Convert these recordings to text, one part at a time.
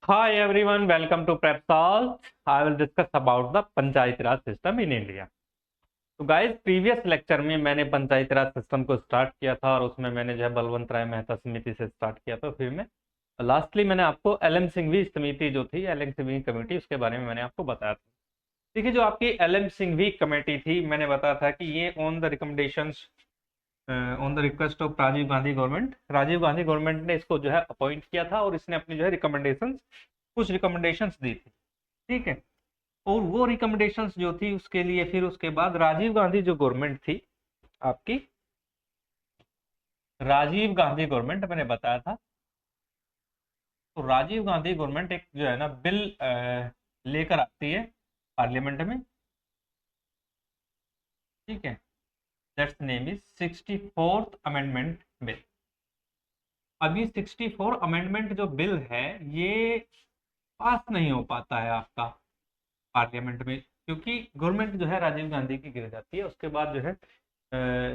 Hi everyone, welcome to PrepSolve. I will discuss about the Panchayati Raj system in India. तो guys, previous lecture में मैंने पंचायती राज system को start किया था और उसमें मैंने जो है बलवंत राय मेहता समिति से स्टार्ट किया था। फिर मैं लास्टली मैंने आपको एल एम सिंघवी समिति जो थी, एल एम सिंघवी कमेटी, उसके बारे में मैंने आपको बताया था। देखिए, जो आपकी एल एम सिंघवी कमेटी थी, मैंने बताया था कि ये on the recommendations, on the request of Rajiv Gandhi government, Rajiv Gandhi government ने इसको जो है अपॉइंट किया था और इसने अपनी जो है रिकमेंडेशंस, कुछ रिकमेंडेशंस दी थी। ठीक है। और वो रिकमेंडेशंस जो थी उसके लिए फिर उसके बाद राजीव गांधी जो गवर्नमेंट थी आपकी, राजीव गांधी गवर्नमेंट मैंने बताया था, तो राजीव गांधी गवर्नमेंट एक जो है ना बिल लेकर आती है पार्लियामेंट में। ठीक है। That's name is 64th amendment bill. अब ये 64 अमेंडमेंट जो बिल है, ये पास नहीं हो पाता है आपका पार्लियामेंट में, क्योंकि गवर्नमेंट जो है राजीव गांधी की गिर जाती है। उसके बाद जो है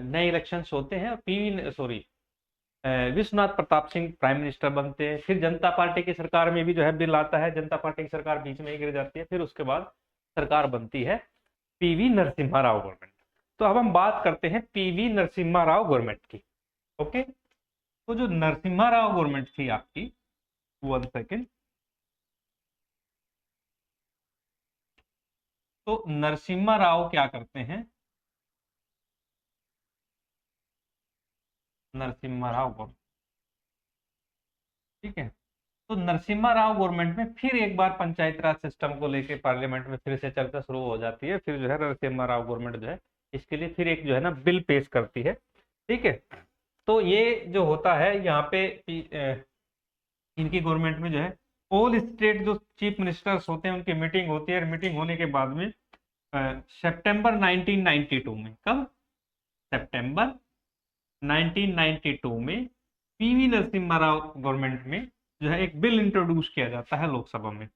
नए इलेक्शंस होते हैं और P sorry Vishwanath Pratap Singh prime minister बनते हैं। फिर जनता पार्टी की सरकार में भी जो है बिल आता है, जनता पार्टी की सरकार बीच में ही गिर जाती है। फिर उसके बाद सरकार बनती है पीवी नरसिम्हा राव गवर्नमेंट। तो अब हम बात करते हैं पीवी नरसिम्हा राव गवर्नमेंट की। ओके। तो जो नरसिम्हा राव गवर्नमेंट थी आपकी, 1 सेकेंड। तो नरसिम्हा राव क्या करते हैं? नरसिम्हा राव गवर्नमेंट, ठीक है। तो नरसिम्हा राव गवर्नमेंट में फिर एक बार पंचायत राज सिस्टम को लेकर पार्लियामेंट में फिर से चर्चा शुरू हो जाती है। फिर जो है नरसिम्हा राव गवर्नमेंट जो है इसके लिए फिर एक जो है ना बिल पेश करती है। ठीक है। तो ये जो होता है यहाँ पे इनकी गवर्नमेंट में जो है ऑल स्टेट जो चीफ मिनिस्टर्स होते हैं उनकी मीटिंग होती है। मीटिंग होने के बाद में सितंबर 1992 में, कब? सितंबर 1992 में पीवी नरसिम्हा राव गवर्नमेंट में जो है एक बिल इंट्रोड्यूस किया जाता है लोकसभा में।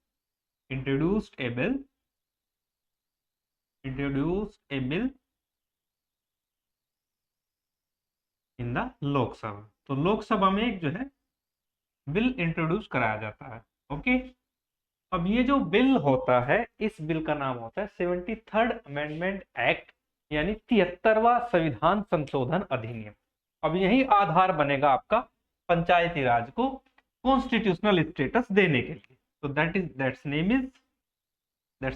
Introduced A bill, introduced A bill in the Lok Sabha. तो लोकसभा में एक जो है बिल इंट्रोड्यूस कराया जाता है। ओके। अब ये जो बिल होता है, इस बिल का नाम होता है 73rd अमेंडमेंट एक्ट, यानी 73वां संविधान संशोधन अधिनियम। अब यही आधार बनेगा आपका पंचायती राज को कॉन्स्टिट्यूशनल स्टेटस देने के लिए। तो दैट्स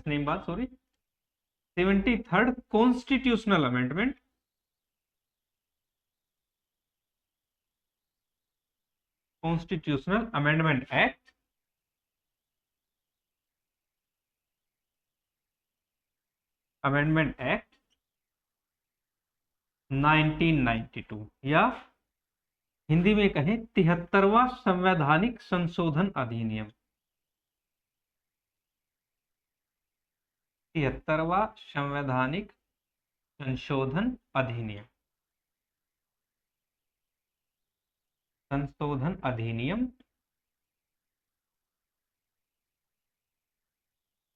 नेम बात sorry 73rd constitutional amendment, constitutional amendment act, amendment act 1992, या हिंदी में कहें 73वां संवैधानिक संशोधन अधिनियम। 73वां संवैधानिक संशोधन अधिनियम, संशोधन अधिनियम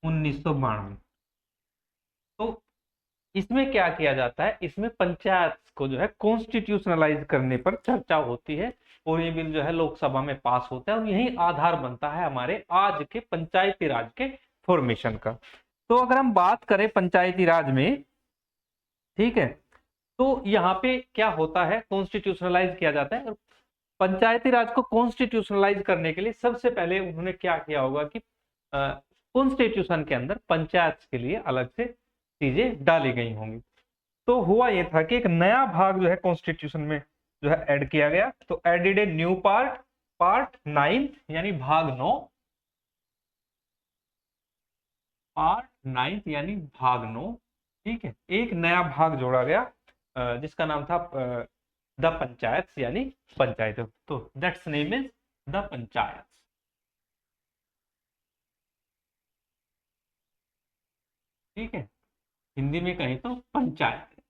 1992। तो इसमें क्या किया जाता है? इसमें पंचायत को जो है कॉन्स्टिट्यूशनलाइज करने पर चर्चा होती है और ये बिल जो है लोकसभा में पास होता है और यही आधार बनता है हमारे आज के पंचायती राज के फॉर्मेशन का। तो अगर हम बात करें पंचायती राज में, ठीक है, तो यहाँ पे क्या होता है? कॉन्स्टिट्यूशनलाइज किया जाता है। और पंचायती राज को कॉन्स्टिट्यूशनलाइज करने के लिए सबसे पहले उन्होंने क्या किया होगा कि कॉन्स्टिट्यूशन के अंदर पंचायत के लिए अलग से चीजें डाली गई होंगी। तो हुआ ये था कि एक नया भाग जो है कॉन्स्टिट्यूशन में जो है ऐड किया गया। तो added a new part, part 9, यानी भाग 9, पार्ट 9 यानी भाग 9। ठीक है। एक नया भाग जोड़ा गया जिसका नाम था द पंचायत, यानी पंचायत। तो that's name is the panchayat. ठीक है। हिंदी में कहें तो पंचायत।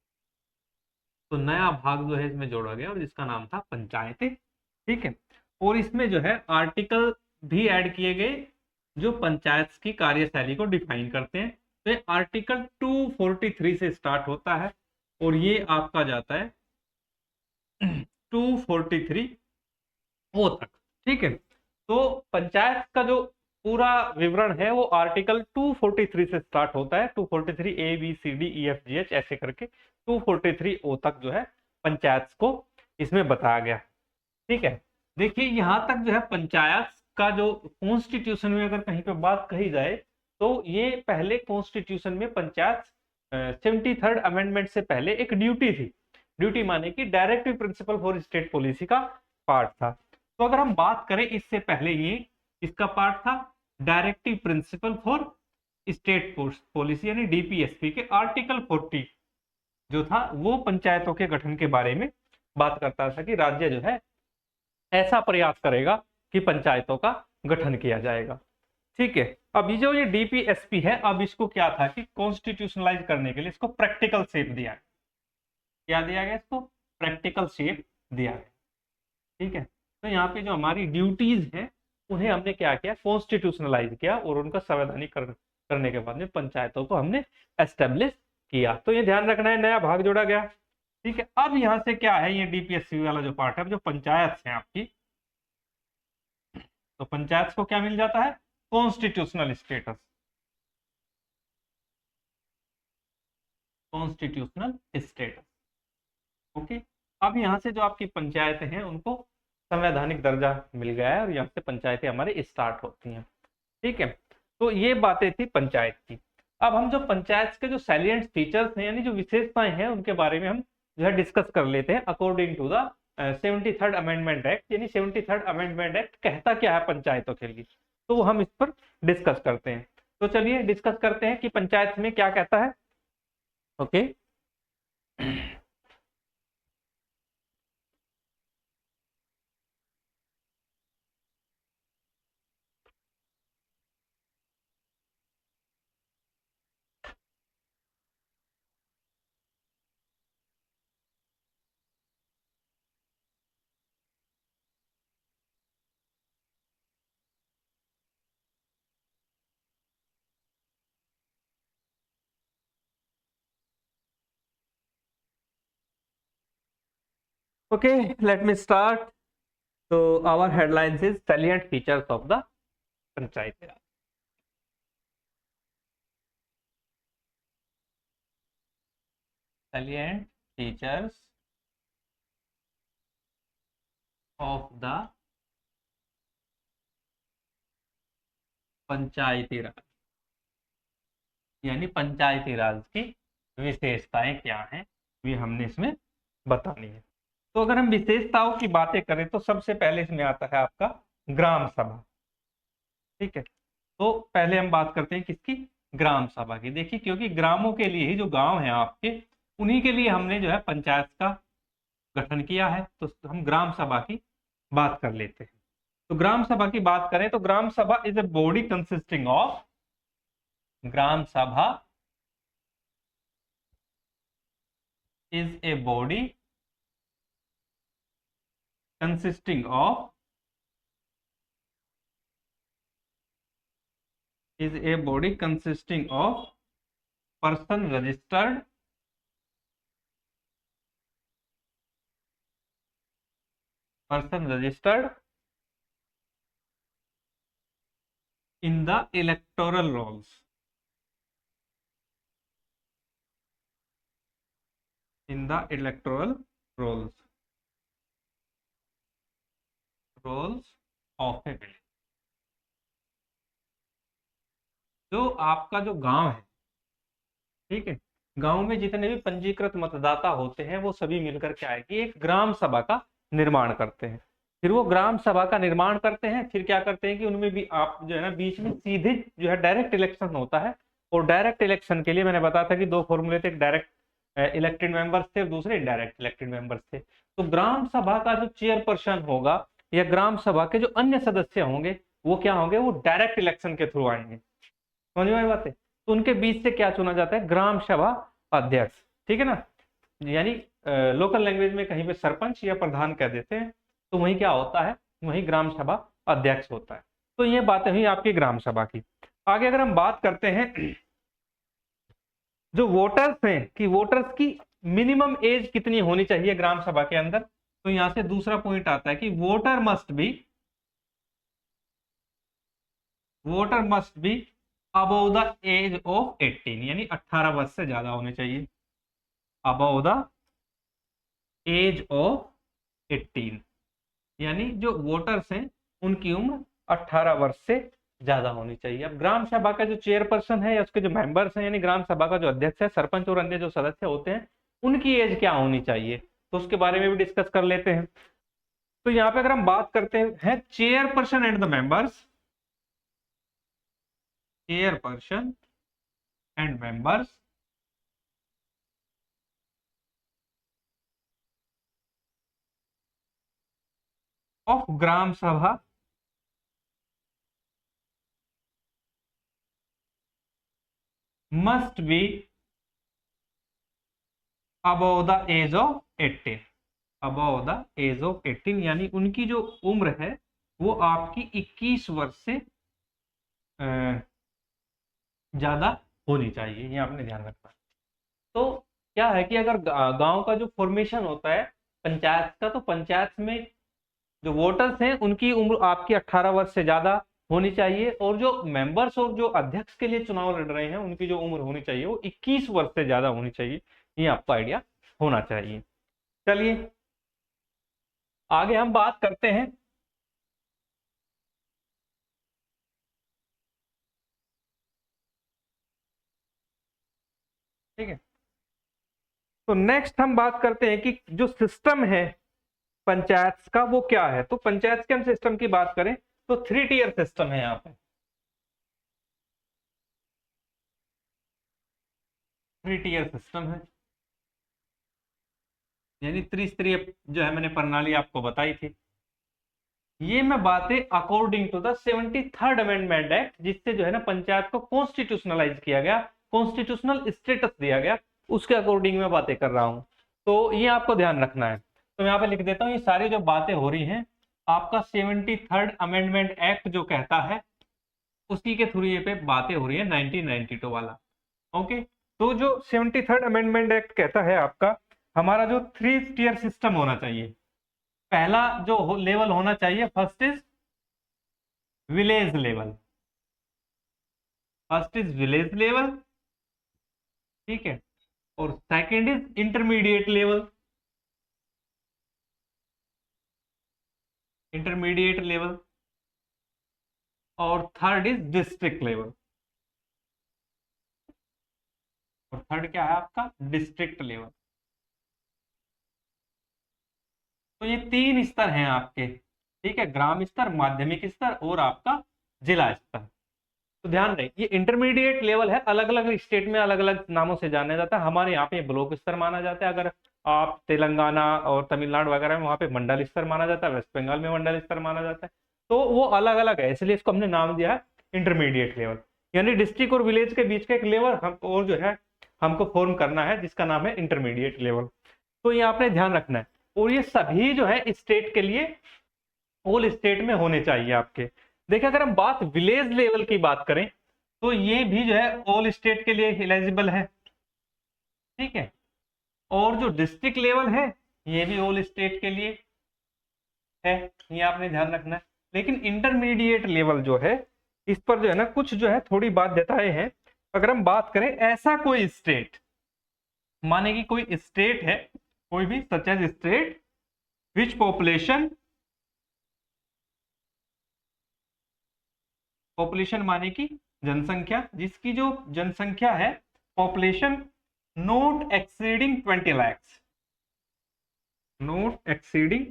तो नया भाग जो है इसमें जोड़ा गया और जिसका नाम था पंचायत। ठीक है। और इसमें जो है आर्टिकल भी ऐड किए गए जो पंचायत की कार्यशैली को डिफाइन करते हैं। तो ये आर्टिकल 243 से स्टार्ट होता है और ये आपका जाता है 243 ओ तक। ठीक है। तो पंचायत का जो पूरा विवरण है वो आर्टिकल 243 से स्टार्ट होता है। 243 A B C D E F G H ऐसे करके 243 ओ तक जो है पंचायत को इसमें बताया गया। ठीक है, देखिए यहाँ तक जो है पंचायत का जो कॉन्स्टिट्यूशन में अगर कहीं पे बात कही जाए तो ये पहले कॉन्स्टिट्यूशन में पंचायत 73rd अमेंडमेंट से पहले एक ड्यूटी थी। ड्यूटी माने कि directive principle for state policy का पार्ट था। तो अगर हम बात करें इससे पहले ये इसका पार्ट था directive principle for state policy यानी डीपीएसपी के आर्टिकल 40 जो था वो पंचायतों के गठन के बारे में बात करता था कि राज्य जो है ऐसा प्रयास करेगा कि पंचायतों का गठन किया जाएगा। ठीक है, अब ये जो ये डीपीएसपी है, अब इसको क्या था कि कॉन्स्टिट्यूशनलाइज करने के लिए इसको प्रैक्टिकल शेप दिया है। क्या दिया गया? इसको प्रैक्टिकल शेप दिया गया। ठीक है, तो यहाँ पे जो हमारी ड्यूटीज हैं उन्हें हमने क्या किया? कॉन्स्टिट्यूशनलाइज किया और उनका संवैधानिक करने के बाद में पंचायतों को हमने एस्टेब्लिश किया। तो ये ध्यान रखना है, नया भाग जोड़ा गया। ठीक है, अब यहाँ से क्या है, ये डीपीएससी वाला जो पार्ट है, जो पंचायत है आपकी, तो पंचायत को क्या मिल जाता है? Constitutional status. Constitutional status. Okay, अब यहाँ से जो आपकी पंचायतें हैं उनको संवैधानिक दर्जा मिल गया है और यहाँ से पंचायतें हमारे स्टार्ट होती हैं। ठीक है, तो ये बातें थी पंचायत की। अब हम जो पंचायत के जो सैलिएंट फीचर्स हैं यानी जो विशेषताएं हैं उनके बारे में हम जो है डिस्कस कर लेते हैं according to the 73rd amendment act. यानी 73rd अमेंडमेंट एक्ट कहता क्या है पंचायतों के लिए, तो वो हम इस पर डिस्कस करते हैं। तो चलिए डिस्कस करते हैं कि पंचायत में क्या कहता है। Okay, okay, let me start. तो our headlines is salient features of the panchayat Raj. Salient features of the panchayati Raj, यानी पंचायती राज की विशेषताएं क्या हैं ये हमने इसमें बतानी है। तो अगर हम विशेषताओं की बातें करें तो सबसे पहले इसमें आता है आपका ग्राम सभा। ठीक है, तो पहले हम बात करते हैं किसकी? ग्राम सभा की। देखिए, क्योंकि ग्रामों के लिए ही, जो गांव हैं आपके, उन्हीं के लिए हमने जो है पंचायत का गठन किया है, तो हम ग्राम सभा की बात कर लेते हैं। तो ग्राम सभा की बात करें तो gram sabha is a body consisting of, gram sabha is a body consisting of is a body consisting of person registered in the electoral rolls, in the electoral rolls of a village। जो आपका जो गांव है, ठीक है, गांव में जितने भी पंजीकृत मतदाता होते हैं वो सभी मिलकर क्या है कि एक ग्राम सभा का निर्माण करते हैं। फिर वो ग्राम सभा का निर्माण करते हैं, फिर क्या करते हैं कि उनमें भी आप जो है ना बीच में सीधे जो है डायरेक्ट इलेक्शन होता है। और डायरेक्ट इलेक्शन के लिए मैंने बताया था कि दो फॉर्मूले थे, एक डायरेक्ट इलेक्टेड मेंबर्स थे और दूसरे इनडायरेक्ट इलेक्टेड मेंबर्स थे। तो ग्राम सभा का जो चेयरपर्सन होगा या ग्राम सभा के जो अन्य सदस्य होंगे वो क्या होंगे? वो डायरेक्ट इलेक्शन के थ्रू आएंगे। समझ में आई बात है? तो उनके बीच से क्या चुना जाता है? ग्राम सभा अध्यक्ष। ठीक है ना, यानी लोकल लैंग्वेज में कहीं पे सरपंच या प्रधान कह देते हैं, तो वही क्या होता है? वही ग्राम सभा अध्यक्ष होता है। तो ये बातें हुई आपकी ग्राम सभा की। आगे अगर हम बात करते हैं जो वोटर्स हैं कि वोटर्स की मिनिमम एज कितनी होनी चाहिए ग्राम सभा के अंदर, तो यहां से दूसरा पॉइंट आता है कि voter must be above the age of 18, यानी 18 वर्ष से ज्यादा होने चाहिए, अबव द एज ऑफ 18, यानी जो वोटर्स हैं उनकी उम्र 18 वर्ष से ज्यादा होनी चाहिए। अब ग्राम सभा का जो चेयरपर्सन है या उसके जो मेंबर्स हैं, यानी ग्राम सभा का जो अध्यक्ष है, सरपंच और अन्य जो सदस्य होते हैं, उनकी एज क्या होनी चाहिए, तो उसके बारे में भी डिस्कस कर लेते हैं। तो यहाँ पे अगर हम बात करते हैं chairperson and the members, chairperson and members of gram sabha must be above the age of 18, above the age of 18, यानी उनकी जो उम्र है वो आपकी 21 वर्ष से ज्यादा होनी चाहिए, ये आपने ध्यान रखना। तो क्या है कि अगर गांव का जो फॉर्मेशन होता है पंचायत का, तो पंचायत में जो वोटर्स हैं उनकी उम्र आपकी 18 वर्ष से ज्यादा होनी चाहिए, और जो मेंबर्स और जो अध्यक्ष के लिए चुनाव लड़ रहे हैं उनकी जो उम्र होनी चाहिए वो 21 वर्ष से ज्यादा होनी चाहिए, ये आपको आइडिया होना चाहिए। चलिए आगे हम बात करते हैं ठीक है। तो नेक्स्ट हम बात करते हैं कि जो सिस्टम है पंचायत का वो क्या है। तो पंचायत के हम सिस्टम की बात करें तो 3 टियर सिस्टम है यहाँ पे, 3 टियर सिस्टम है, यानी त्रिस्तरीय जो है मैंने प्रणाली आपको बताई थी। ये मैं बातें according to the 73rd amendment act, जिससे जो है ना पंचायत को कॉन्स्टिट्यूशनलाइज किया गया, कॉन्स्टिट्यूशनल स्टेटस दिया गया, उसके अकॉर्डिंग मैं बातें कर रहा हूं, तो ये आपको ध्यान रखना है। तो मैं यहाँ पे लिख देता हूँ, ये सारी जो बातें हो रही हैं आपका 73rd अमेंडमेंट एक्ट जो कहता है उसी के थ्रू ये पे बातें हो रही है, 1992 वाला। ओके, तो जो 73rd अमेंडमेंट एक्ट कहता है आपका हमारा जो 3 टियर सिस्टम होना चाहिए, पहला जो लेवल होना चाहिए first is village level, first is village level, ठीक है, और second is intermediate level, intermediate level, और थर्ड इज डिस्ट्रिक्ट लेवल, और थर्ड क्या है आपका डिस्ट्रिक्ट लेवल। तो ये 3 स्तर हैं आपके, ठीक है, ग्राम स्तर, माध्यमिक स्तर और आपका जिला स्तर। तो ध्यान रहे ये इंटरमीडिएट लेवल है, अलग अलग स्टेट में अलग अलग नामों से जाना जाता है, हमारे यहाँ पे ब्लॉक स्तर माना जाता है, अगर आप तेलंगाना और तमिलनाडु वगैरह में वहाँ पे मंडल स्तर माना जाता है, वेस्ट बंगाल में मंडल स्तर माना जाता है, तो वो अलग अलग है, इसलिए इसको हमने नाम दिया है इंटरमीडिएट लेवल। यानी डिस्ट्रिक्ट और विलेज के बीच का एक लेवल हम और जो है हमको फॉर्म करना है जिसका नाम है इंटरमीडिएट लेवल। तो ये आपने ध्यान रखना है, और ये सभी जो है स्टेट के लिए, ऑल स्टेट में होने चाहिए आपके। देखिए अगर हम बात विलेज लेवल की बात करें तो ये भी जो है ऑल स्टेट के लिए एलिजिबल है, ठीक है, और जो डिस्ट्रिक्ट लेवल है ये भी ऑल स्टेट के लिए है, ये आपने ध्यान रखना है। लेकिन इंटरमीडिएट लेवल जो है इस पर जो है ना कुछ जो है थोड़ी बाध्यताएं हैं। अगर हम बात करें ऐसा कोई स्टेट, माने कि कोई स्टेट है, कोई भी such as state which population, population माने कि जनसंख्या, जिसकी जो जनसंख्या है population not exceeding 20 lakhs, not exceeding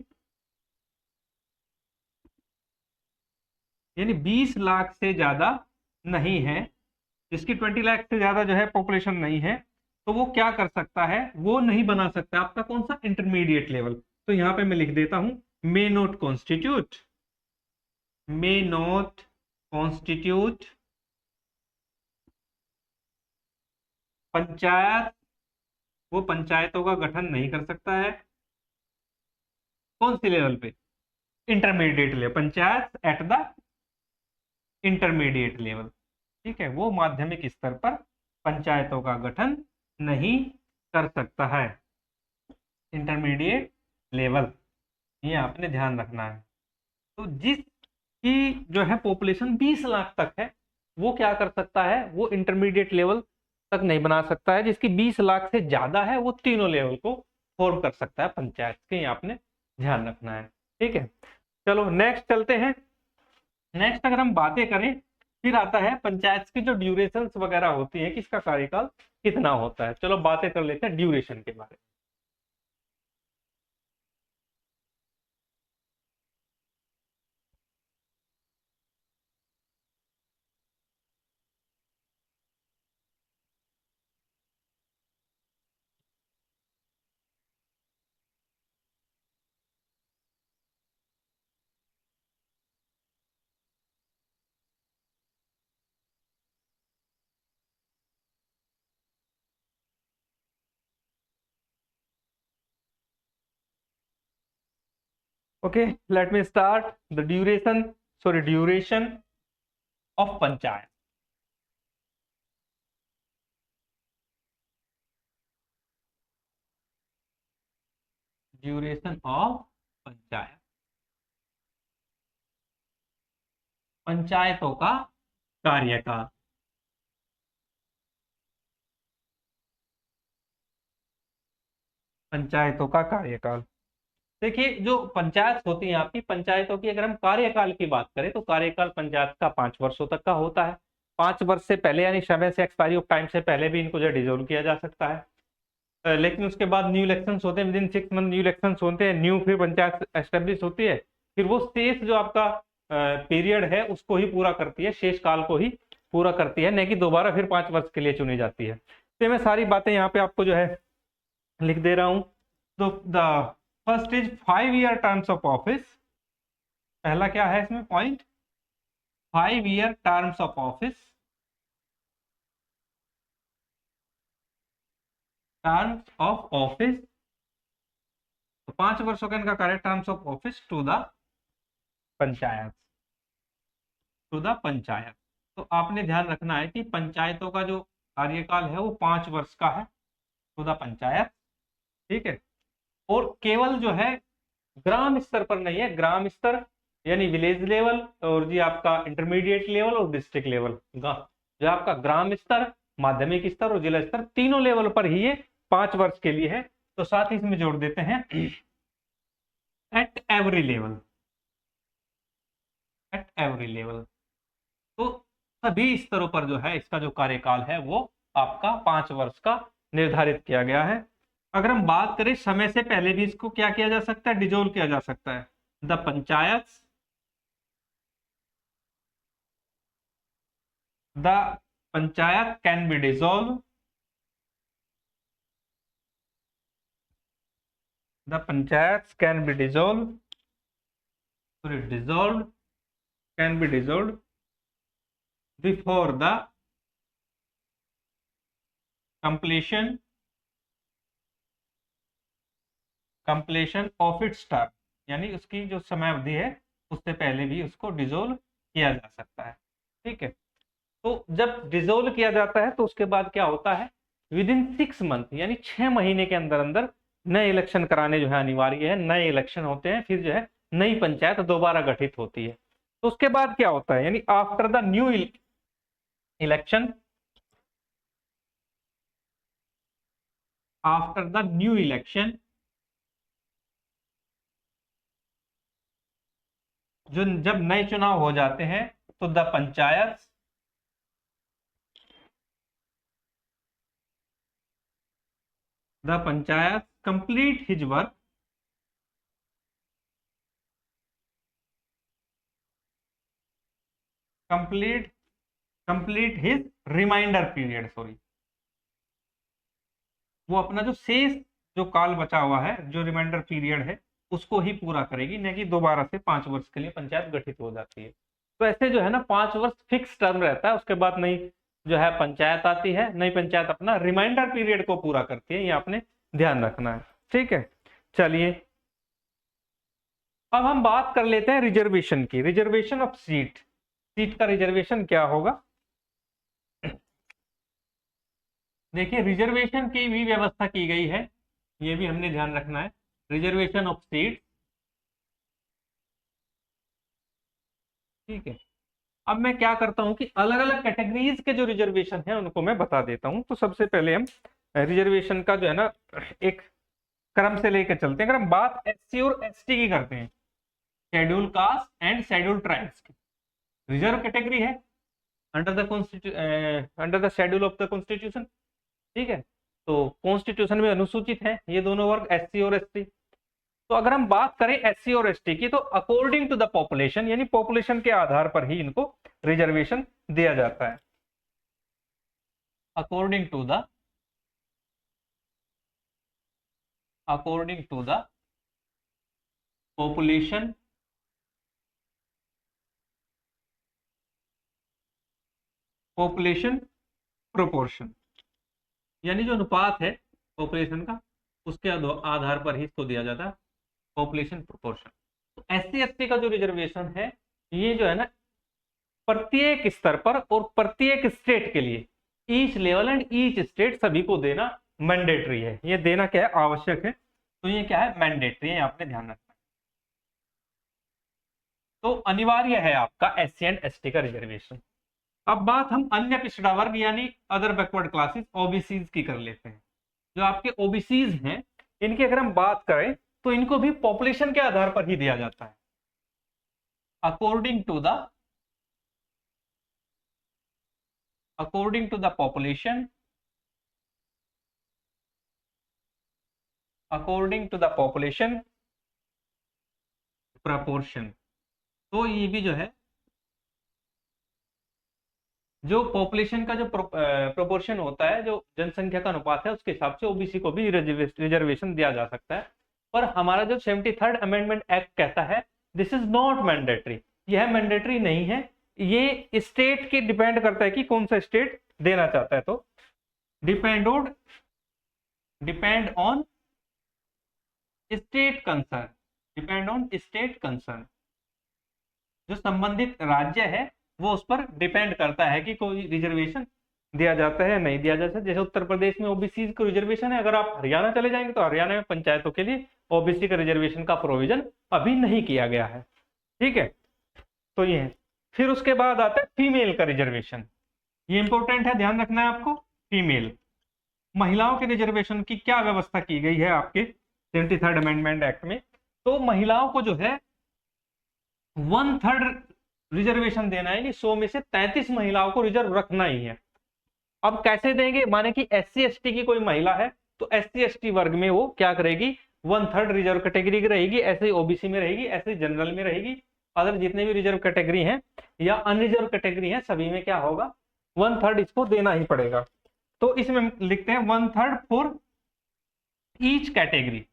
यानी 20 लाख से ज्यादा नहीं है, जिसकी 20 लाख से ज्यादा जो है पॉपुलेशन नहीं है, तो वो क्या कर सकता है, वो नहीं बना सकता आपका कौन सा इंटरमीडिएट लेवल। तो यहां पे मैं लिख देता हूं may not constitute, may not constitute panchayat, वो पंचायतों का गठन नहीं कर सकता है, कौन से लेवल पे, intermediate level, panchayat at the intermediate level, ठीक है, वो माध्यमिक स्तर पर पंचायतों का गठन नहीं कर सकता है, इंटरमीडिएट लेवल, ये आपने ध्यान रखना है। तो जिसकी कि जो है पॉपुलेशन 20 लाख तक है, वो क्या कर सकता है, वो इंटरमीडिएट लेवल तक नहीं बना सकता है। जिसकी 20 लाख से ज्यादा है वो तीनों लेवल को फॉर्म कर सकता है पंचायत के, ये आपने ध्यान रखना है। ठीक है, चलो नेक्स्ट चलते हैं। नेक्स्ट अगर हम बातें करें, फिर आता है पंचायत की जो ड्यूरेशंस वगैरह होती है कि इसका कार्यकाल कितना होता है। चलो बातें कर लेते हैं ड्यूरेशन के बारे में। Okay, let me start the duration of panchayat. Duration of panchayat, पंचायतों का कार्यकाल। पंचायतों का कार्यकाल, देखिए जो पंचायत होती है आपकी पंचायतों की, अगर हम कार्यकाल की बात करें तो कार्यकाल पंचायत का 5 वर्षों तक का होता है। 5 वर्ष से पहले यानी समय से एक्सपायरी ऑफ टाइम से पहले भी इनको जो डिसॉल्व किया जा सकता है। लेकिन उसके बाद न्यू इलेक्शंस होते हैं, with in 6 month new elections होते हैं, न्यू फिर पंचायत एस्टेब्लिश होती है। फिर वो शेष जो आपका पीरियड है उसको ही पूरा करती है, शेष काल को ही पूरा करती है, नहीं कि दोबारा फिर 5 वर्ष के लिए चुनी जाती है। तो मैं सारी बातें यहाँ पे आपको जो है लिख दे रहा हूं। तो the first is 5 year terms of office. पहला क्या है इसमें point, 5 year terms of office. Terms of office, तो 5 वर्षों का इनका कार्य, terms of office to the panchayat, to the panchayat. तो आपने ध्यान रखना है कि पंचायतों का जो कार्यकाल है वो 5 वर्ष का है टू द पंचायत। ठीक है, और केवल जो है ग्राम स्तर पर नहीं है, ग्राम स्तर यानी विलेज लेवल, और जी आपका इंटरमीडिएट लेवल और डिस्ट्रिक्ट लेवल, जो आपका ग्राम स्तर, माध्यमिक स्तर और जिला स्तर, तीनों लेवल पर ही ये 5 वर्ष के लिए है। तो साथ ही इसमें जोड़ देते हैं at every level, at every level. तो सभी स्तरों पर जो है इसका जो कार्यकाल है वो आपका 5 वर्ष का निर्धारित किया गया है। अगर हम बात करें समय से पहले भी इसको क्या किया जा सकता है, डिजोल्व किया जा सकता है। The panchayat, the panchayat can be dissolve, the panchayat can be dissolve, sorry dissolve, can be dissolve before the completion of its term, यानी उसकी जो समय अवधि है उससे पहले भी उसको डिसोल्व किया जा सकता है। ठीक है, तो जब डिसोल्व किया जाता है तो उसके बाद क्या होता है, विद इन 6 मंथ यानी 6 महीने के अंदर अंदर नए इलेक्शन कराने जो है अनिवार्य है। नए इलेक्शन होते हैं, फिर जो है नई पंचायत दोबारा गठित होती है। तो उसके बाद क्या होता है, यानी after the new election, after the new election, जो जब नए चुनाव हो जाते हैं तो the panchayat complete his work, complete complete his reminder period, sorry, वो अपना जो शेष जो काल बचा हुआ है, जो रिमाइंडर पीरियड है उसको ही पूरा करेगी, नहीं कि दोबारा से 5 वर्ष के लिए पंचायत गठित हो जाती है। तो ऐसे जो है ना 5 वर्ष फिक्स टर्म रहता है, उसके बाद नई जो है पंचायत आती है, नई पंचायत अपना रिमाइंडर पीरियड को पूरा करती है, ये आपने ध्यान रखना है। ठीक है, चलिए अब हम बात कर लेते हैं रिजर्वेशन की, रिजर्वेशन ऑफ सीट। सीट का रिजर्वेशन क्या होगा, देखिए रिजर्वेशन की भी व्यवस्था की गई है, ये भी हमने ध्यान रखना है। रिजर्वेशन ऑफ सीट, ठीक है। अब मैं क्या करता हूं कि अलग अलग कैटेगरीज के जो रिजर्वेशन है उनको मैं बता देता हूं। तो सबसे पहले हम रिजर्वेशन का जो है ना एक क्रम से लेकर चलते हैं। अगर हम बात एससी और एसटी की करते हैं, schedule caste and schedule tribes की, रिजर्व कैटेगरी है under the schedule of the constitution. ठीक है, तो कॉन्स्टिट्यूशन में अनुसूचित है ये दोनों वर्ग, एससी और एसटी। तो अगर हम बात करें एससी और एसटी की, तो अकॉर्डिंग टू द पॉपुलेशन, यानी पॉपुलेशन के आधार पर ही इनको रिजर्वेशन दिया जाता है। According to the population proportion, यानी जो अनुपात है पॉपुलेशन का, उसके आधार पर ही इसको दिया जाता है पॉपुलेशन प्रोपोर्शन। तो एससी एसटी का जो रिजर्वेशन है ये जो है ना प्रत्येक स्तर पर और प्रत्येक स्टेट के लिए, each level and each state, सभी को देना मैंडेटरी है। ये देना क्या है, आवश्यक है। तो ये क्या है, मैंडेटरी है, आपने ध्यान रखना। तो अनिवार्य है आपका एससी एंड एसटी का रिजर्वेशन। अब बात हम अन्य पिछड़ा वर्ग यानी अदर बैकवर्ड क्लासेस ओबीसीज की कर लेते हैं। जो आपके ओबीसीज हैं इनकी अगर हम बात करें तो इनको भी पॉपुलेशन के आधार पर ही दिया जाता है। According to the population, proportion. तो ये भी जो है, जो पॉपुलेशन का जो प्रोपोर्शन होता है, जो जनसंख्या का अनुपात है, उसके हिसाब से ओबीसी को भी रिजर्वेशन दिया जा सकता है। पर हमारा जो 73rd अमेंडमेंट एक्ट कहता है दिस इज नॉट मैंडेटरी, यह मैंडेटरी नहीं है। ये स्टेट के डिपेंड करता है कि कौन सा स्टेट देना चाहता है। तो डिपेंड ऑन स्टेट कंसर्न, जो संबंधित राज्य है वो उस पर डिपेंड करता है कि कोई रिजर्वेशन दिया जाता है या नहीं दिया जाता है। जैसे उत्तर प्रदेश में ओबीसी को रिजर्वेशन है, अगर आप हरियाणा चले जाएंगे तो हरियाणा में पंचायतों के लिए ओबीसी का रिजर्वेशन का प्रोविजन अभी नहीं किया गया है। ठीक है, तो ये है। फिर उसके बाद आता है फीमेल का रिजर्वेशन। ये इंपॉर्टेंट है, ध्यान रखना है आपको। फीमेल, महिलाओं के रिजर्वेशन की क्या व्यवस्था की गई है आपके 73rd अमेंडमेंट एक्ट में। तो महिलाओं को जो है 1/3 रिजर्वेशन देना है, यानी 100 में से 33 महिलाओं को रिजर्व रखना ही है। अब कैसे देंगे, माने कि एससी एसटी की कोई महिला है तो एससी एसटी वर्ग में वो क्या करेगी, 1/3 रिजर्व कैटेगरी की रहेगी, ऐसे ही ओबीसी में रहेगी, ऐसे ही जनरल में रहेगी। अदर जितने भी रिजर्व कैटेगरी हैं या अनरिजर्व कैटेगरी हैं सभी में क्या होगा, 1/3 इसको देना ही पड़ेगा। तो इसमें हम लिखते हैं 1/3 फॉर ईच कैटेगरी,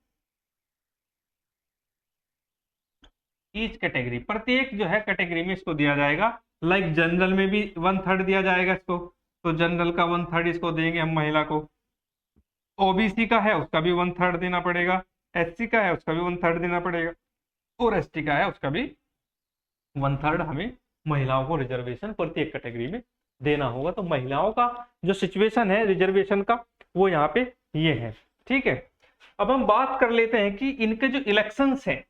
प्रत्येक जो है कैटेगरी में इसको दिया जाएगा। लाइक जनरल में भी 1/3 दिया जाएगा इसको, तो जनरल का 1/3 इसको देंगे हम महिला को। ओबीसी का है उसका भी 1/3 देना पड़ेगा, एससी का है उसका भी 1/3 देना पड़ेगा, और एसटी का है उसका भी 1/3 हमें महिलाओं को रिजर्वेशन प्रत्येक कैटेगरी में देना होगा। तो महिलाओं का जो सिचुएशन है रिजर्वेशन का वो यहाँ पे ये है। ठीक है, अब हम बात कर लेते हैं कि इनके जो इलेक्शंस हैं,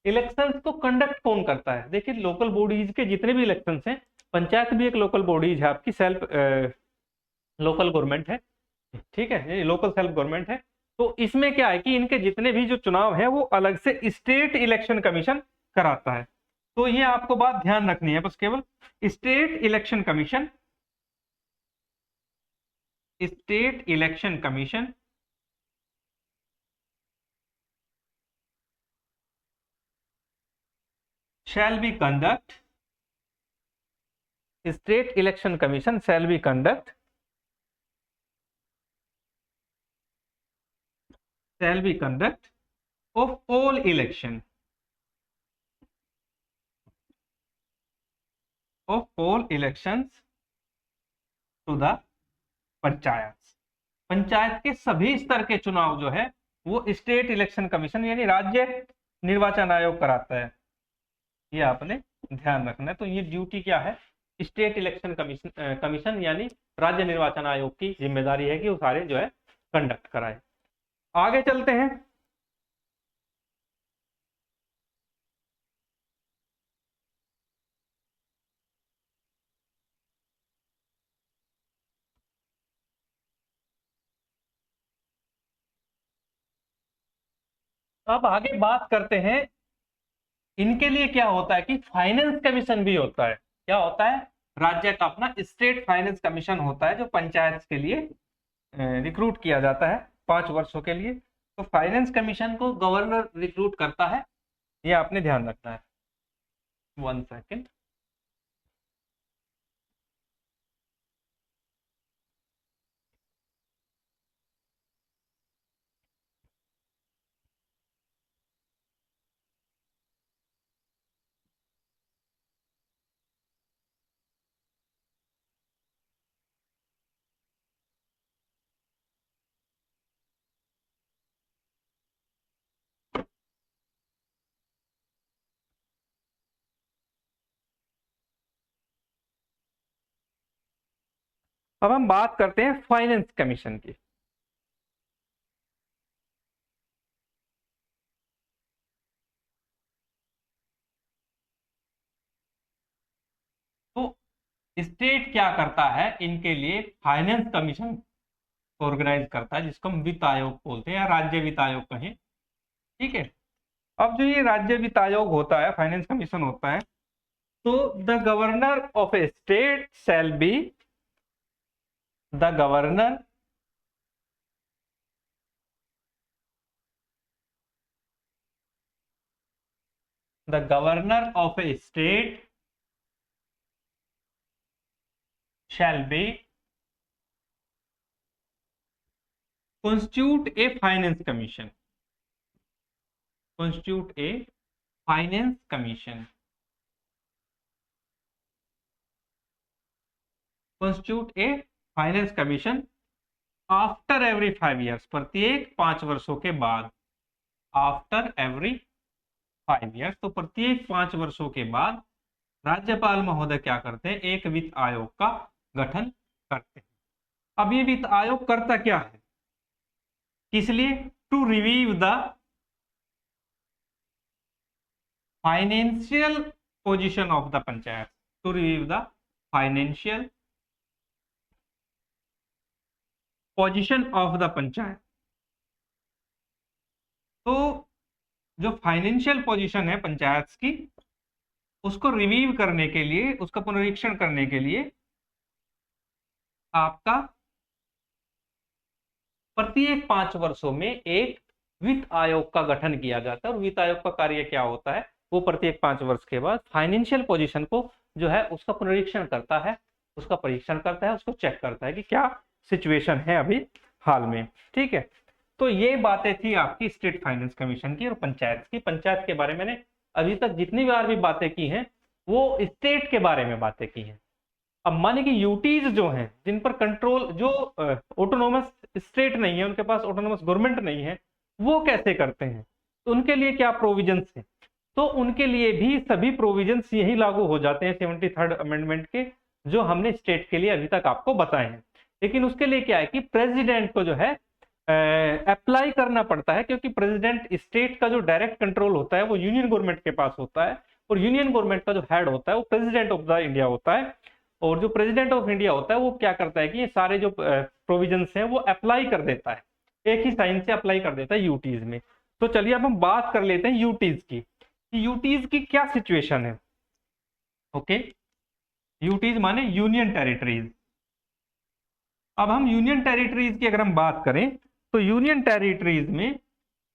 इलेक्शंस को कंडक्ट कौन करता है। देखिए लोकल बॉडीज के जितने भी इलेक्शंस हैं, पंचायत भी एक लोकल बॉडीज है आपकी, सेल्फ लोकल गवर्नमेंट है। ठीक है, ये लोकल सेल्फ गवर्नमेंट है। तो इसमें क्या है कि इनके जितने भी जो चुनाव है वो अलग से स्टेट इलेक्शन कमीशन कराता है। तो ये आपको बात ध्यान रखनी है बस, केवल state election commission shall be conduct state election commission shall be conduct of all elections to the panchayat के सभी स्तर के चुनाव जो है वो स्टेट इलेक्शन कमीशन यानी राज्य निर्वाचन आयोग कराता है। ये आपने ध्यान रखना है। तो ये ड्यूटी क्या है, स्टेट इलेक्शन कमीशन यानी राज्य निर्वाचन आयोग की जिम्मेदारी है कि वो सारे जो है कंडक्ट कराए। आगे चलते हैं। अब आगे बात करते हैं, इनके लिए क्या होता है कि फाइनेंस कमीशन भी होता है। क्या होता है? राज्य का अपना स्टेट फाइनेंस कमीशन होता है, जो पंचायत के लिए रिक्रूट किया जाता है 5 वर्षों के लिए। तो फाइनेंस कमीशन को गवर्नर रिक्रूट करता है, ये आपने ध्यान रखना है। 1 सेकेंड। अब हम बात करते हैं फाइनेंस कमीशन की। तो स्टेट क्या करता है, इनके लिए फाइनेंस कमीशन ऑर्गेनाइज करता है, जिसको हम वित्त आयोग बोलते हैं या राज्य वित्त आयोग कहें। ठीक है। अब जो ये राज्य वित्त आयोग होता है, फाइनेंस कमीशन होता है, तो the governor of A state shall be the governor of a state shall be constitute a finance commission. Constitute a finance commission. Constitute a finance commission after every 5 years. प्रत्येक 5 वर्षों के बाद। After every 5 years, तो प्रत्येक 5 वर्षों के बाद राज्यपाल महोदय क्या करते हैं, एक वित्त आयोग का गठन करते हैं। अब ये वित्त आयोग करता क्या है, किस लिए? To review the financial position of the panchayat. To review the financial position of the panchayat. तो जो फाइनेंशियल पोजीशन है पंचायत की, उसको रिव्यू करने के लिए, उसका पुनरीक्षण करने के लिए आपका प्रत्येक 5 वर्षों में एक वित्त आयोग का गठन किया जाता है। और वित्त आयोग का कार्य क्या होता है, वो प्रत्येक 5 वर्ष के बाद फाइनेंशियल पोजीशन को जो है उसका पुनरीक्षण करता है, उसका परीक्षण करता है, उसको चेक करता है कि क्या सिचुएशन है अभी हाल में। ठीक है। तो ये बातें थी आपकी स्टेट फाइनेंस कमीशन की और पंचायत की। पंचायत के बारे में मैंने अभी तक जितनी बार भी बातें की हैं, वो स्टेट के बारे में बातें की हैं। अब माने कि यूटीज जो हैं, जिन पर कंट्रोल, जो ऑटोनोमस स्टेट नहीं है, उनके पास ऑटोनोमस गवर्नमेंट नहीं है, वो कैसे करते हैं, तो उनके लिए क्या प्रोविजंस हैं? तो उनके लिए भी सभी प्रोविजंस यही लागू हो जाते हैं 73rd अमेंडमेंट के, जो हमने स्टेट के लिए अभी तक आपको बताए हैं। लेकिन उसके लिए क्या है कि प्रेसिडेंट को जो है अप्लाई करना पड़ता है, क्योंकि प्रेसिडेंट, स्टेट का जो डायरेक्ट कंट्रोल होता है वो यूनियन गवर्नमेंट के पास होता है, और यूनियन गवर्नमेंट का जो हेड होता है वो प्रेसिडेंट ऑफ द इंडिया होता है। और जो प्रेसिडेंट ऑफ इंडिया होता है वो क्या करता है कि ये सारे जो प्रोविजंस हैं वो अप्लाई कर देता है, एक ही साइन से अप्लाई कर देता है यूटीज में। तो चलिए अब हम बात कर लेते हैं यूटीज की, यूटीज की क्या सिचुएशन है। ओके, यूटीज माने यूनियन टेरिटरीज। अब हम यूनियन टेरिटरीज की अगर हम बात करें, तो यूनियन टेरिटरीज में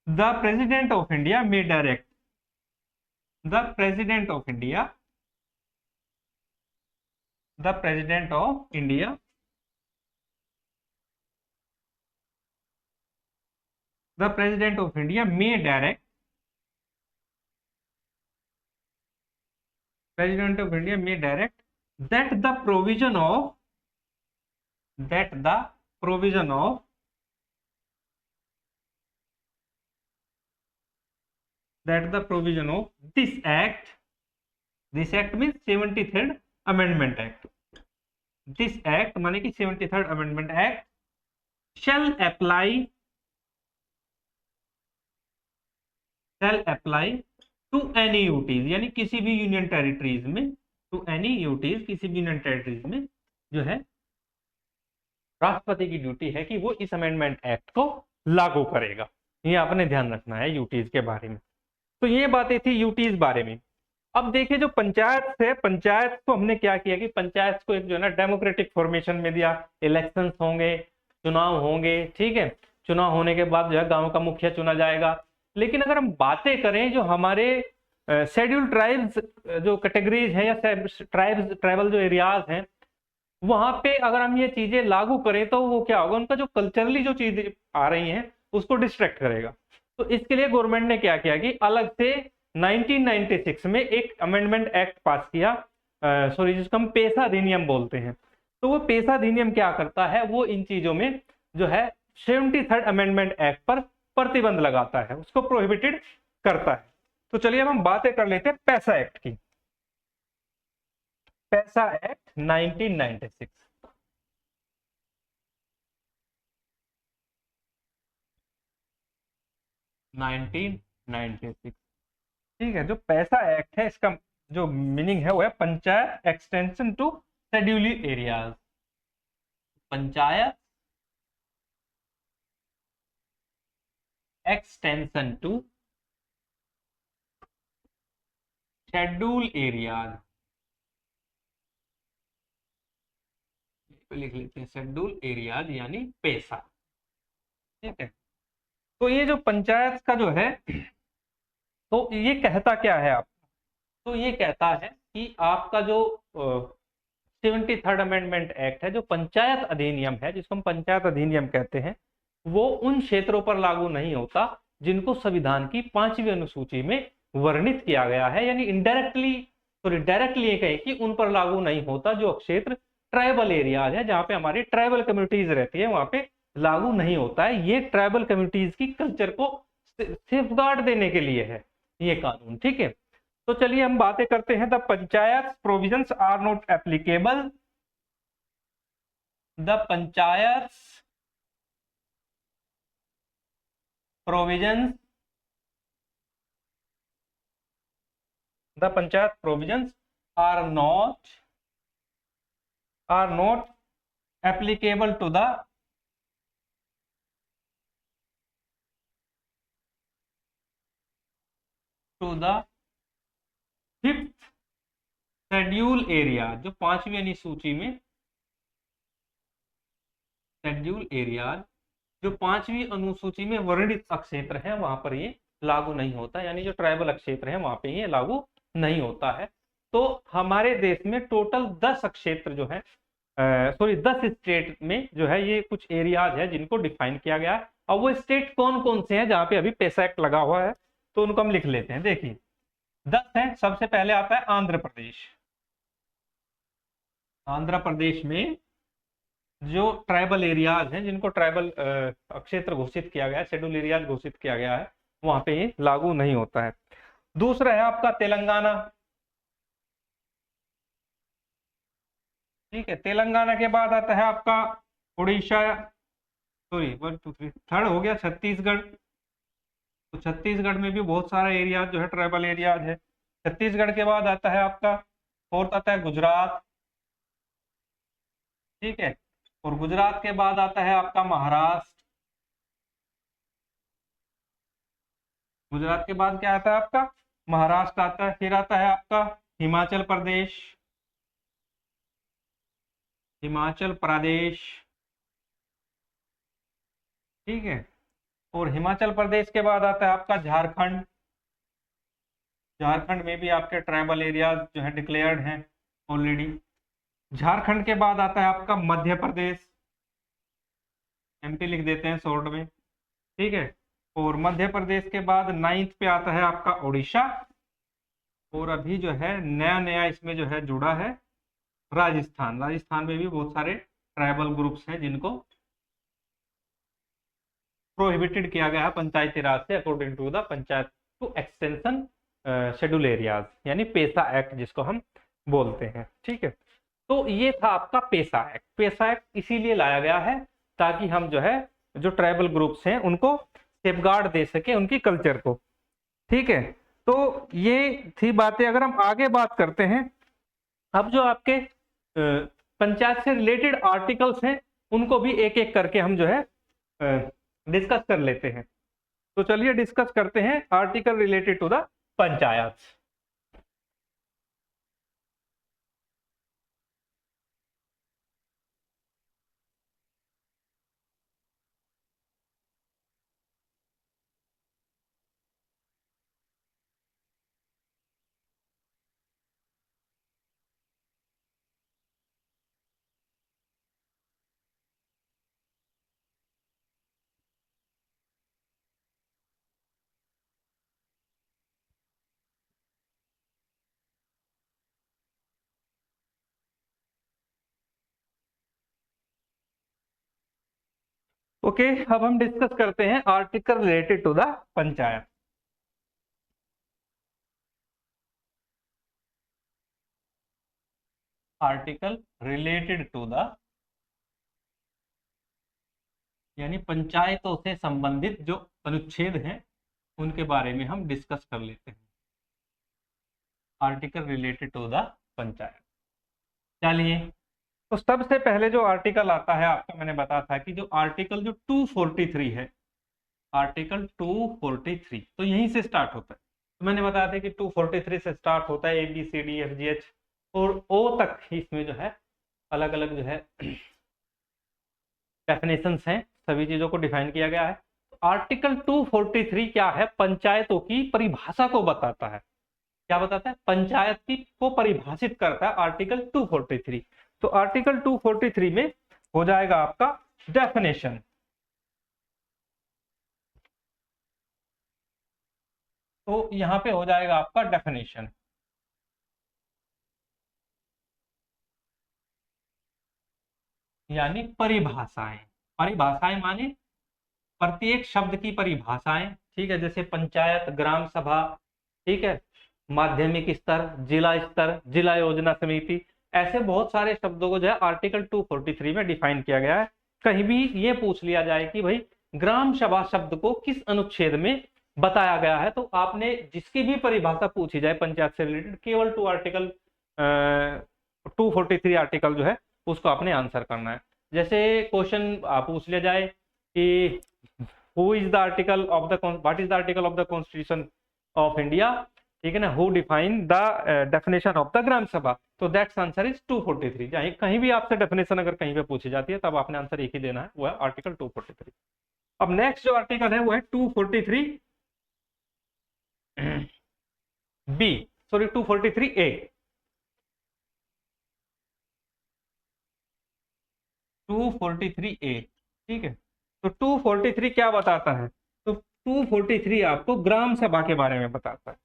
द प्रेसिडेंट ऑफ इंडिया में direct, the president of India, the president of India the president of India may direct, president of India may direct that the provision of, that the provision of that the provision of this act, this act means 73rd amendment act, this act माने कि 73rd amendment act shall apply to any UTs, यानी किसी भी union territories में, to any UTs, किसी भी union territories में जो है राष्ट्रपति की ड्यूटी है कि वो इस अमेंडमेंट एक्ट को लागू करेगा। ये आपने ध्यान रखना है यूटीज के बारे में। तो ये बातें थी यूटीज बारे में। अब देखिए जो पंचायत है, पंचायत को हमने क्या किया कि पंचायत को एक जो है ना डेमोक्रेटिक फॉर्मेशन में दिया। इलेक्शंस होंगे, चुनाव होंगे, ठीक है। चुनाव होने के बाद जो है गांव का मुखिया चुना जाएगा। लेकिन अगर हम बातें करें जो हमारे शेड्यूल ट्राइब्स जो कैटेगरीज है या ट्राइब्स ट्राइबल जो एरियाज हैं, वहां पे अगर हम ये चीजें लागू करें तो वो क्या होगा, उनका जो कल्चरली जो चीजें आ रही हैं उसको डिस्ट्रैक्ट करेगा। तो इसके लिए गवर्नमेंट ने क्या किया कि अलग से 1996 में एक अमेंडमेंट एक्ट पास किया, सॉरी जिसको हम पेशा अधिनियम बोलते हैं। तो वो पेशा अधिनियम क्या करता है, वो इन चीजों में जो है 73rd अमेंडमेंट एक्ट पर प्रतिबंध लगाता है, उसको प्रोहिबिटेड करता है। तो चलिए अब हम बातें कर लेते हैं पैसा एक्ट की। पैसा एक्ट 1996। ठीक है, जो पैसा एक्ट है इसका जो मीनिंग है वो है panchayat extension to schedule areas. Panchayat extension to schedule areas, लिख लेते हैं शेड्यूल एरियाज यानी पैसा। ठीक है, तो ये जो पंचायत का जो है, तो ये कहता क्या है आप, तो ये कहता है कि आपका जो 73rd अमेंडमेंट एक्ट है, जो पंचायत अधिनियम है जिसको हम पंचायत अधिनियम कहते हैं, वो उन क्षेत्रों पर लागू नहीं होता जिनको संविधान की 5वीं अनुसूची में वर्णित किया गया है। यानी इनडायरेक्टली, सॉरी डायरेक्टली ये कहें कि उन पर लागू नहीं होता जो क्षेत्र ट्राइबल एरियाज है, जहां पे हमारी ट्राइबल कम्युनिटीज रहती है, वहां पे लागू नहीं होता है। ये ट्राइबल कम्युनिटीज की कल्चर को सेफगार्ड देने के लिए है ये कानून। ठीक है, तो चलिए हम बातें करते हैं। The panchayat provisions are not applicable, the panchayat provisions, the panchayat provisions are not applicable to the fifth schedule area. जो 5वीं अनुसूची में शेड्यूल एरिया, जो 5वीं अनुसूची में वर्णित क्षेत्र है वहां पर ये लागू नहीं होता, यानी जो ट्राइबल क्षेत्र है वहां पे ये लागू नहीं होता है। तो हमारे देश में टोटल 10 क्षेत्र जो है, सॉरी 10 स्टेट में जो है ये कुछ एरियाज है जिनको डिफाइन किया गया है। और वो स्टेट कौन कौन से हैं जहां पे अभी पैसा एक्ट लगा हुआ है, तो उनको हम लिख लेते हैं। देखिए 10 है। सबसे पहले आता है आंध्र प्रदेश। आंध्र प्रदेश में जो ट्राइबल एरियाज हैं, जिनको ट्राइबल क्षेत्र घोषित किया गया है, शेड्यूल एरियाज घोषित किया गया है, वहां पे ये लागू नहीं होता है। दूसरा है आपका तेलंगाना। ठीक है, तेलंगाना के बाद आता है आपका उड़ीसा, सॉरी 1 2 3, थर्ड हो गया छत्तीसगढ़। तो छत्तीसगढ़ में भी बहुत सारा एरियाज जो है ट्राइबल एरियाज है। छत्तीसगढ़ के बाद आता है आपका, फोर्थ आता है गुजरात। ठीक है, और गुजरात के बाद आता है आपका महाराष्ट्र। गुजरात के बाद क्या आता है आपका, महाराष्ट्र आता है। फिर आता है आपका हिमाचल प्रदेश, हिमाचल प्रदेश। ठीक है, और हिमाचल प्रदेश के बाद आता है आपका झारखंड। झारखंड में भी आपके ट्राइबल एरियाज जो है डिक्लेयर्ड हैं ऑलरेडी। झारखंड के बाद आता है आपका मध्य प्रदेश, एमपी लिख देते हैं शॉर्ट में। ठीक है, और मध्य प्रदेश के बाद 9th पे आता है आपका उड़ीसा। और अभी जो है नया नया इसमें जो है जुड़ा है राजस्थान। राजस्थान में भी बहुत सारे ट्राइबल ग्रुप्स हैं जिनको प्रोहिबिटेड किया गया है पंचायती राज से, according to the panchayat to extension schedule areas, यानी पेशा एक्ट जिसको हम बोलते हैं। ठीक है, तो ये था आपका पेशा एक्ट। पेशा एक्ट इसीलिए लाया गया है ताकि हम जो है जो ट्राइबल ग्रुप्स हैं उनको सेफगार्ड दे सके, उनकी कल्चर को। ठीक है, तो ये थी बातें। अगर हम आगे बात करते हैं, अब जो आपके पंचायत से रिलेटेड आर्टिकल्स हैं उनको भी एक एक करके हम जो है डिस्कस कर लेते हैं। तो चलिए डिस्कस करते हैं article related to the panchayat. Okay, अब हम डिस्कस करते हैं article related to the panchayat. Article related to the यानी पंचायतों से संबंधित जो अनुच्छेद हैं उनके बारे में हम डिस्कस कर लेते हैं। Article related to the panchayat. चलिए, तो सबसे पहले जो आर्टिकल आता है आपका, मैंने बताया था कि जो आर्टिकल जो 243 है, आर्टिकल 243 तो यहीं से स्टार्ट होता है। तो मैंने बताया था कि 243 से स्टार्ट होता है, ABCDFGH और O तक ही इसमें जो है अलग अलग जो है डेफिनेशंस हैं, सभी चीजों को डिफाइन किया गया है। तो आर्टिकल 243 क्या है? पंचायतों की परिभाषा को बताता है। क्या बताता है? पंचायत की को परिभाषित करता है आर्टिकल 243। तो आर्टिकल 243 में हो जाएगा आपका डेफिनेशन। तो यहां पे हो जाएगा आपका डेफिनेशन, यानी परिभाषाएं। परिभाषाएं माने प्रत्येक शब्द की परिभाषाएं, ठीक है। जैसे पंचायत, ग्राम सभा, ठीक है, माध्यमिक स्तर, जिला स्तर, जिला योजना समिति, ऐसे बहुत सारे शब्दों को जो है आर्टिकल 243 में डिफाइन किया गया है। कहीं भी ये पूछ लिया जाए कि भाई ग्राम सभा शब्द को किस अनुच्छेद में बताया गया है, तो आपने जिसकी भी परिभाषा पूछी जाए पंचायत से रिलेटेड, केवल 243 आर्टिकल जो है उसको आपने आंसर करना है। जैसे क्वेश्चन पूछ लिया जाए कि who is the article of the what is the article of the constitution of India, ठीक है ना, who define the definition of the gram sabha, तो दैट्स आंसर इज 243। चाहे कहीं भी आपसे डेफिनेशन अगर कहीं पे पूछी जाती है तब आपने आंसर एक ही देना है, वो है आर्टिकल 243। अब नेक्स्ट जो आर्टिकल है वो है 243 बी, सॉरी 243 ए। 243 ए, ठीक है। तो 243 क्या बताता है? तो 243 आपको ग्राम सभा के बारे में बताता है,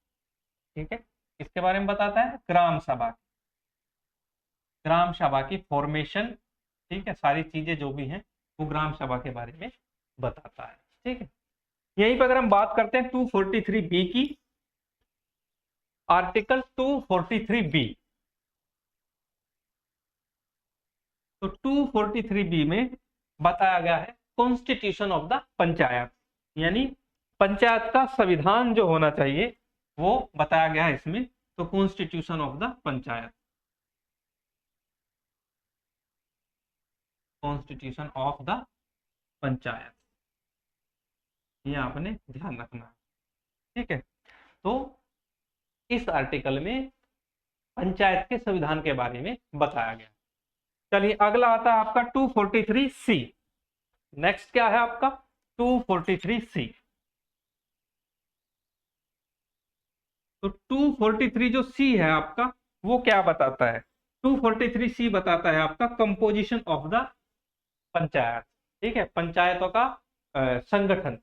ठीक है। किसके बारे में बताता है? ग्राम सभा। ग्राम सभा की फॉर्मेशन, ठीक है, सारी चीजें जो भी हैं वो ग्राम सभा के बारे में बताता है, ठीक है। यहीं पर अगर हम बात करते हैं 243 बी की, आर्टिकल 243 बी, तो 243 बी में बताया गया है कॉन्स्टिट्यूशन ऑफ द पंचायत, यानी पंचायत का संविधान जो होना चाहिए वो बताया गया है इसमें। तो constitution of the panchayat, constitution of the panchayat, ये आपने ध्यान रखना है, ठीक है। तो इस आर्टिकल में पंचायत के संविधान के बारे में बताया गया। चलिए अगला आता है आपका 243 सी। नेक्स्ट क्या है आपका? 243 सी। तो 243 जो सी है आपका वो क्या बताता है? 243 सी बताता है आपका कंपोजिशन ऑफ द पंचायत, ठीक है, पंचायतों का संगठन,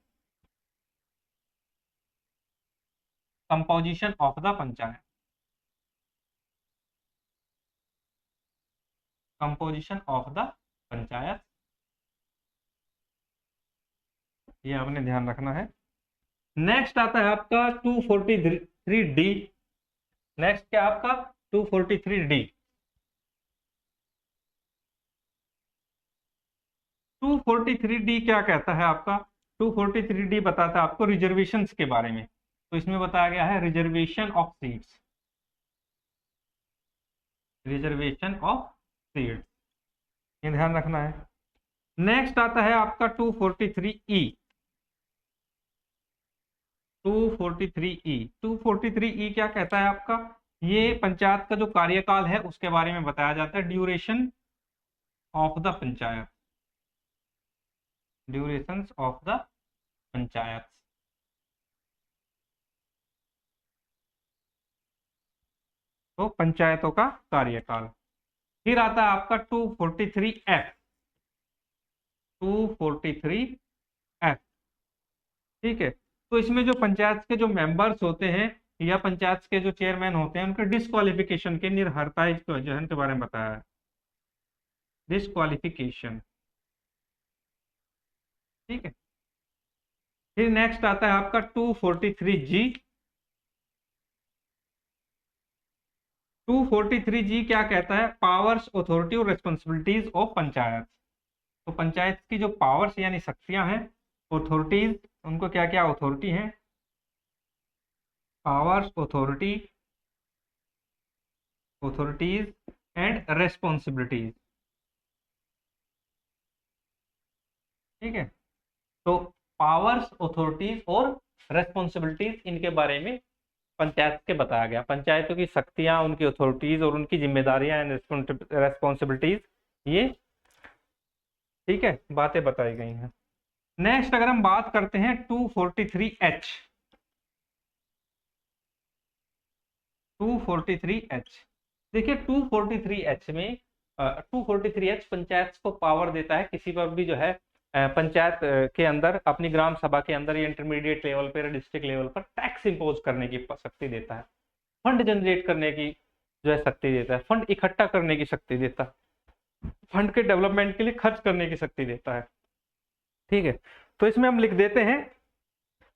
composition of the panchayat, composition of the panchayat, ये आपने ध्यान रखना है। नेक्स्ट आता है आपका 243 डी। नेक्स्ट क्या आपका? 243 डी। 243 डी क्या कहता है आपका? 243 डी बताता है आपको रिजर्वेशंस के बारे में। तो इसमें बताया गया है reservation of seats, reservation of seats, ये ध्यान रखना है। नेक्स्ट आता है आपका 243 ई। 243E 243E क्या कहता है आपका? ये पंचायत का जो कार्यकाल है उसके बारे में बताया जाता है। Duration of the panchayat, duration of the panchayat. तो पंचायतों का कार्यकाल। फिर आता है आपका 243F, 243F, ठीक है। तो इसमें जो पंचायत के जो मेंबर्स होते हैं या पंचायत के जो चेयरमैन होते हैं उनके डिस्क्वालिफिकेशन के निर्हरता इसको जो है इनके बारे में बताया है, डिस्क्वालिफिकेशन, ठीक है। फिर नेक्स्ट आता है आपका 243G। 243G क्या कहता है? पावर्स, अथॉरिटी और रेस्पॉन्सिबिलिटीज ऑफ पंचायत। तो पंचायत की जो पावर्स यानी शक्तियां हैं, अथॉरिटीज, उनको क्या क्या अथॉरिटी है? Powers, authority, authorities and responsibilities, ठीक है। तो पावर्स, अथॉरिटीज और रेस्पॉन्सिबिलिटीज, इनके बारे में पंचायत के बताया गया। पंचायतों की शक्तियां, उनकी अथॉरिटीज और उनकी जिम्मेदारियां एंड रेस्पॉन्सिबिलिटीज, ये ठीक है बातें बताई गई हैं। नेक्स्ट अगर हम बात करते हैं 243H, 243H, देखिए 243H में 243H पंचायत को पावर देता है किसी पर भी जो है पंचायत के अंदर, अपनी ग्राम सभा के अंदर या इंटरमीडिएट लेवल पर, डिस्ट्रिक्ट लेवल पर टैक्स इंपोज करने की शक्ति देता है, फंड जनरेट करने की जो है शक्ति देता है, फंड इकट्ठा करने की शक्ति देता है, फंड के डेवलपमेंट के लिए खर्च करने की शक्ति देता है, ठीक है। तो इसमें हम लिख देते हैं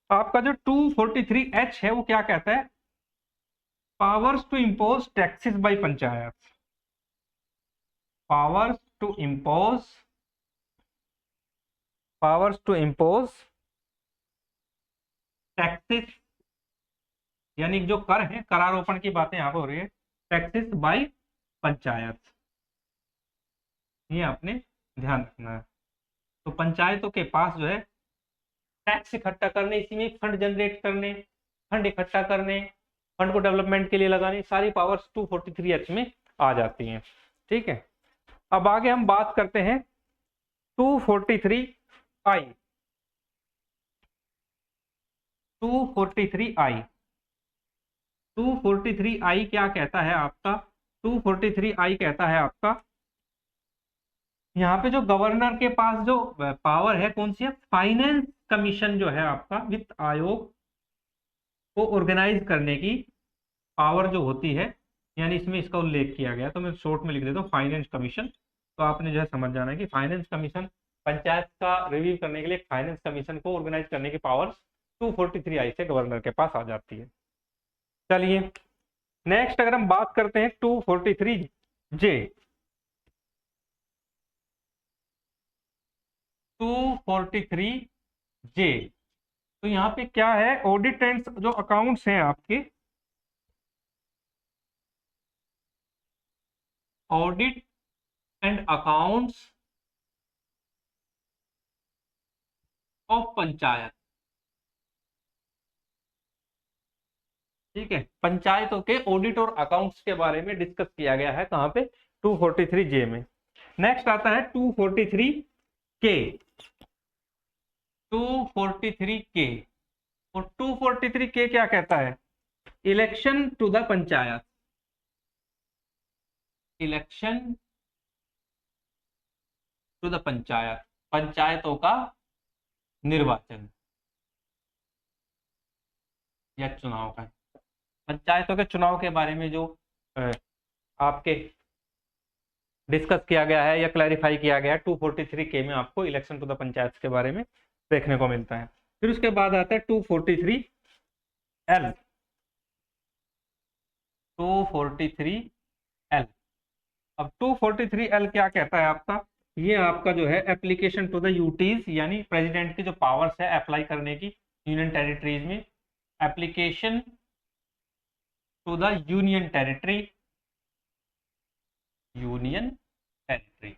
आपका जो 243H है वो क्या कहता है? Powers to impose taxes by panchayat, powers to impose, powers to impose taxes, यानी जो कर है, करारोपण की बातें यहां पर हो रही है, टैक्सेस बाय पंचायत, ये आपने ध्यान रखना है। तो पंचायतों के पास जो है टैक्स इकट्ठा करने, इसी में फंड जनरेट करने, फंड इकट्ठा करने, फंड को डेवलपमेंट के लिए लगाने, सारी पावर्स 243H में आ जाती हैं, ठीक है। अब आगे हम बात करते हैं 243I, 243I, 243I क्या कहता है आपका? 243I कहता है आपका, यहाँ पे जो गवर्नर के पास जो पावर है कौन सी है? फाइनेंस कमीशन जो है आपका, वित्त आयोग को ऑर्गेनाइज करने की पावर जो होती है, यानी इसमें इसका उल्लेख किया गया। तो मैं शॉर्ट में लिख देता हूँ फाइनेंस कमीशन। तो आपने जो है समझ जाना है कि फाइनेंस कमीशन, पंचायत का रिव्यू करने के लिए फाइनेंस कमीशन को ऑर्गेनाइज करने की पावर्स 243I से गवर्नर के पास आ जाती है। चलिए नेक्स्ट अगर हम बात करते हैं 243J, 243J, तो यहाँ पे क्या है? ऑडिट एंड जो अकाउंट्स हैं आपके, audit and accounts of panchayat, ठीक है। पंचायतों के ऑडिट और अकाउंट्स के बारे में डिस्कस किया गया है, कहां पे? 243J में। नेक्स्ट आता है 243K, 243K, और 243K क्या कहता है? Election to the panchayat, election to the panchayat, पंचायतों का निर्वाचन या चुनाव का, पंचायतों के चुनाव के बारे में जो आपके डिस्कस किया गया है या क्लैरिफाई किया गया है 243K में, आपको इलेक्शन टू द पंचायत के बारे में देखने को मिलता है। फिर उसके बाद आता है 243L, 243L। अब 243L क्या कहता है आपका? ये आपका जो है एप्लीकेशन टू द यूटीज, यानी प्रेसिडेंट की जो पावर्स है अप्लाई करने की यूनियन टेरिटरीज में, application to the union territory, union territory,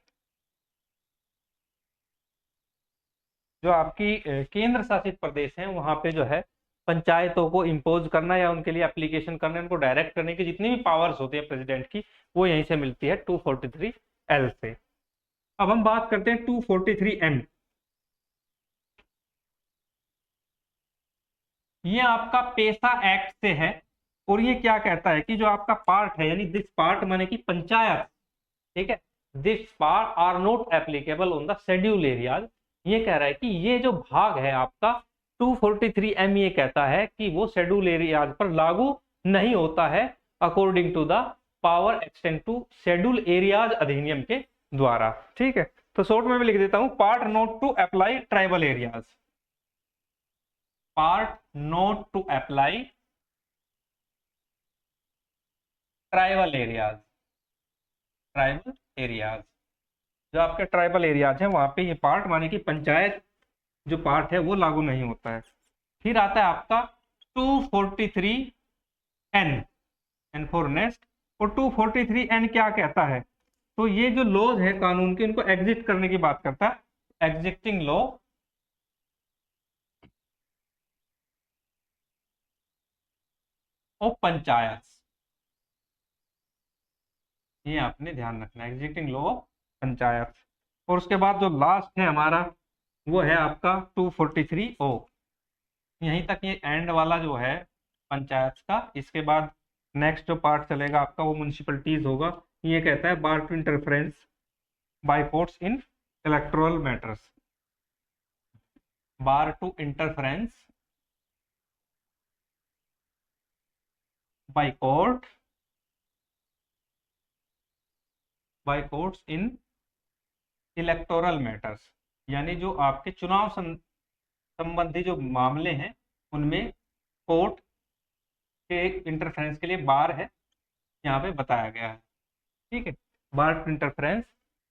जो आपकी केंद्र शासित प्रदेश हैं वहां पे जो है पंचायतों को इम्पोज करना या उनके लिए एप्लीकेशन करने, उनको डायरेक्ट करने की जितनी भी पावर्स होती है प्रेसिडेंट की, वो यहीं से मिलती है 243L से। अब हम बात करते हैं 243M। ये आपका पेशा एक्ट से है, और ये क्या कहता है कि जो आपका पार्ट है, यानी दिस पार्ट माने कि पंचायत, ठीक है, this part are not applicable on the schedule areas. ये कह रहा है कि ये जो भाग है आपका 243M, ये कहता है कि वो शेड्यूल एरियाज पर लागू नहीं होता है according to the power extend to schedule areas अधिनियम के द्वारा। ठीक है, तो शॉर्ट में मैं लिख देता हूं, part not to apply tribal areas, part not to apply tribal areas, tribal areas, जो आपके ट्राइबल एरियाज हैं वहां पे ये पार्ट माने कि पंचायत जो पार्ट है वो लागू नहीं होता है। फिर आता है आपका 243N, एन फॉर नेक्स्ट। और 243N क्या कहता है, तो ये जो लॉज है कानून के, इनको एग्जिट करने की बात करता है, एग्जिस्टिंग लॉ ऑफ पंचायत। ये आपने ध्यान रखना है, एग्जिस्टिंग लॉ ऑफ पंचायत। और उसके बाद जो लास्ट है हमारा, वो है आपका 243O। यहीं तक ये एंड वाला जो है पंचायत का। इसके बाद नेक्स्ट जो पार्ट चलेगा आपका वो म्युनिसिपलिटीज होगा। ये कहता है bar to interference by courts in electoral matters, bar to interference by courts in electoral matters, यानी जो आपके चुनाव संबंधी जो मामले हैं उनमें कोर्ट के इंटरफेरेंस के लिए बार है, यहाँ पे बताया गया है। ठीक है, bar to interference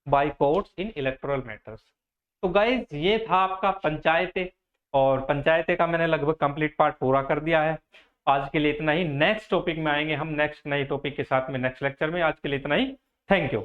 by courts in electoral matters. तो गाइज ये था आपका पंचायतें, और पंचायतें का मैंने लगभग कंप्लीट पार्ट पूरा कर दिया है। आज के लिए इतना ही, नेक्स्ट टॉपिक में आएंगे हम नेक्स्ट नए टॉपिक के साथ में नेक्स्ट लेक्चर में। आज के लिए इतना ही, थैंक यू।